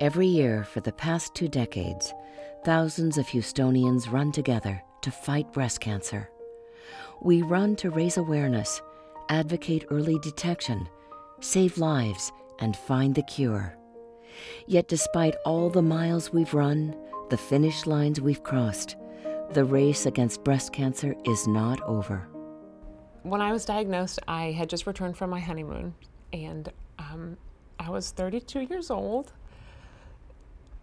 Every year for the past 2 decades, thousands of Houstonians run together to fight breast cancer. We run to raise awareness, advocate early detection, save lives, and find the cure. Yet despite all the miles we've run, the finish lines we've crossed, the race against breast cancer is not over. When I was diagnosed, I had just returned from my honeymoon, and I was 32 years old,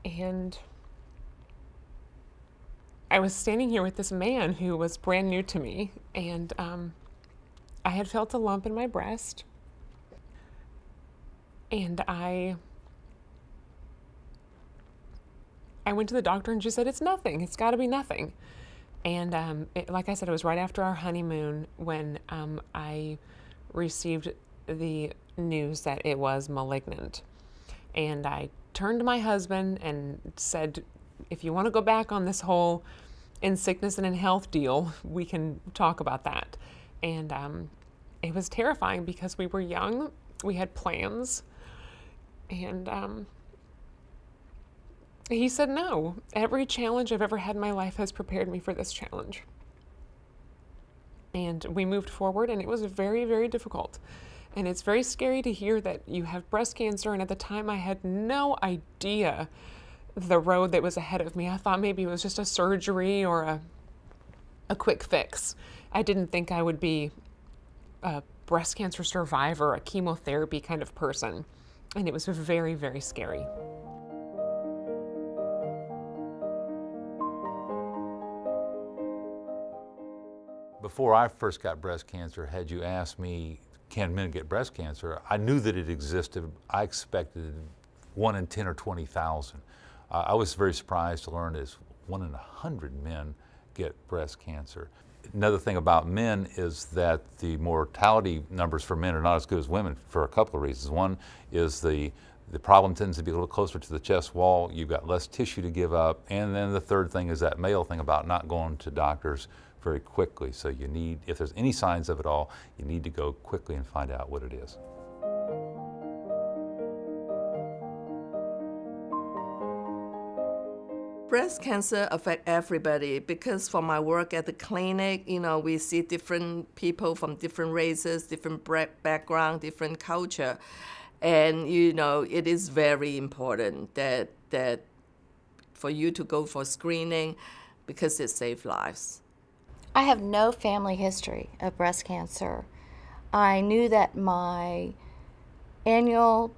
and I was standing here with this man who was brand new to me, and I had felt a lump in my breast, and I went to the doctor and she said, it's nothing, it's gotta be nothing. And like I said, it was right after our honeymoon when I received the news that it was malignant. And I turned to my husband and said, if you want to go back on this whole in sickness and in health deal, we can talk about that. And it was terrifying because we were young, we had plans, and he said no. Every challenge I've ever had in my life has prepared me for this challenge. And we moved forward, and it was very, very difficult. And it's very scary to hear that you have breast cancer, and at the time I had no idea the road that was ahead of me. I thought maybe it was just a surgery or a quick fix. I didn't think I would be a breast cancer survivor, a chemotherapy kind of person. And it was very, very scary. Before I first got breast cancer, had you asked me, can men get breast cancer? I knew that it existed. I expected 1 in 10 or 20,000. I was very surprised to learn is 1 in 100 men get breast cancer. Another thing about men is that the mortality numbers for men are not as good as women for a couple of reasons. One is the problem tends to be a little closer to the chest wall. You've got less tissue to give up. And then the third thing is that male thing about not going to doctors very quickly. So you need, if there's any signs of it all, you need to go quickly and find out what it is. Breast cancer affects everybody because for my work at the clinic, we see different people from different races, different background, different culture. And, it is very important that for you to go for screening because it saves lives. I have no family history of breast cancer. I knew that my annual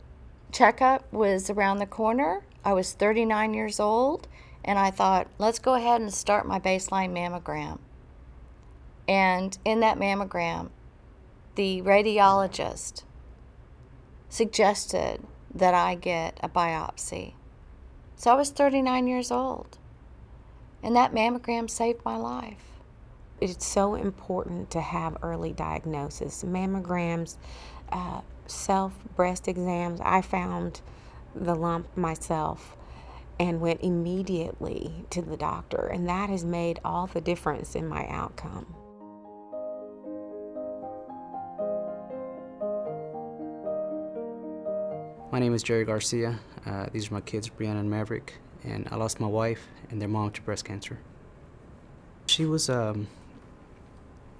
checkup was around the corner. I was 39 years old, and I thought, let's go ahead and start my baseline mammogram. And in that mammogram, the radiologist suggested that I get a biopsy. So I was 39 years old, and that mammogram saved my life. It's so important to have early diagnosis. Mammograms, self-breast exams. I found the lump myself and went immediately to the doctor, and that has made all the difference in my outcome. My name is Jerry Garcia. These are my kids, Brianna and Maverick, and I lost my wife and their mom to breast cancer. She was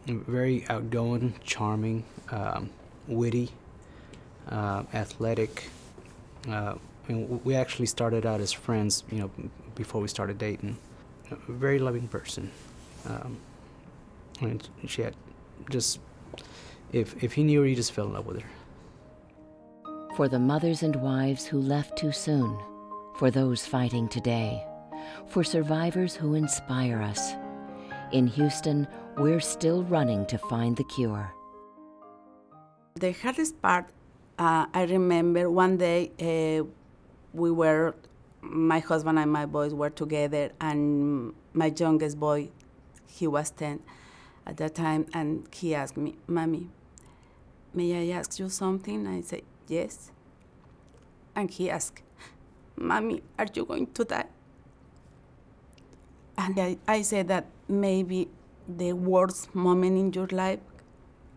very outgoing, charming, witty, athletic. And we actually started out as friends, before we started dating. A very loving person. And she had just, if he knew her, he just fell in love with her. For the mothers and wives who left too soon, for those fighting today, for survivors who inspire us. In Houston, we're still running to find the cure. The hardest part, I remember one day my husband and my boys were together, and my youngest boy, he was 10 at that time, and he asked me, "Mommy, may I ask you something?" I said, "Yes." And he asked, "Mommy, are you going to die?" And I said that maybe the worst moment in your life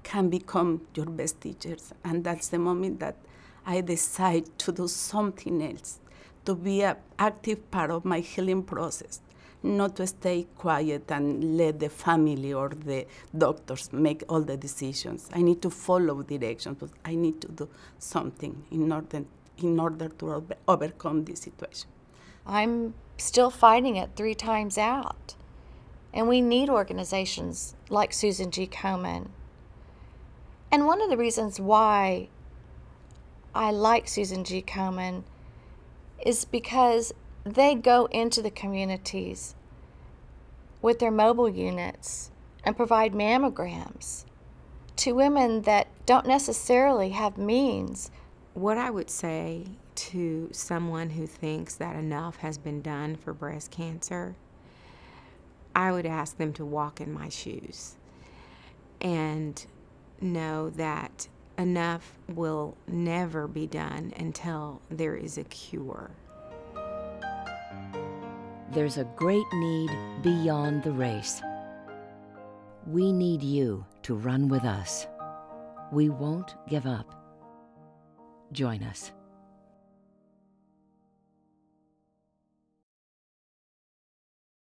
can become your best teachers. And that's the moment that I decide to do something else. to be an active part of my healing process, not to stay quiet and let the family or the doctors make all the decisions. I need to follow directions, but I need to do something in order to overcome this situation. I'm still fighting it 3 times out. And we need organizations like Susan G. Komen. And one of the reasons why I like Susan G. Komen is because they go into the communities with their mobile units and provide mammograms to women that don't necessarily have means. What I would say to someone who thinks that enough has been done for breast cancer, I would ask them to walk in my shoes and know that enough will never be done until there is a cure. There's a great need beyond the race. We need you to run with us. We won't give up. Join us.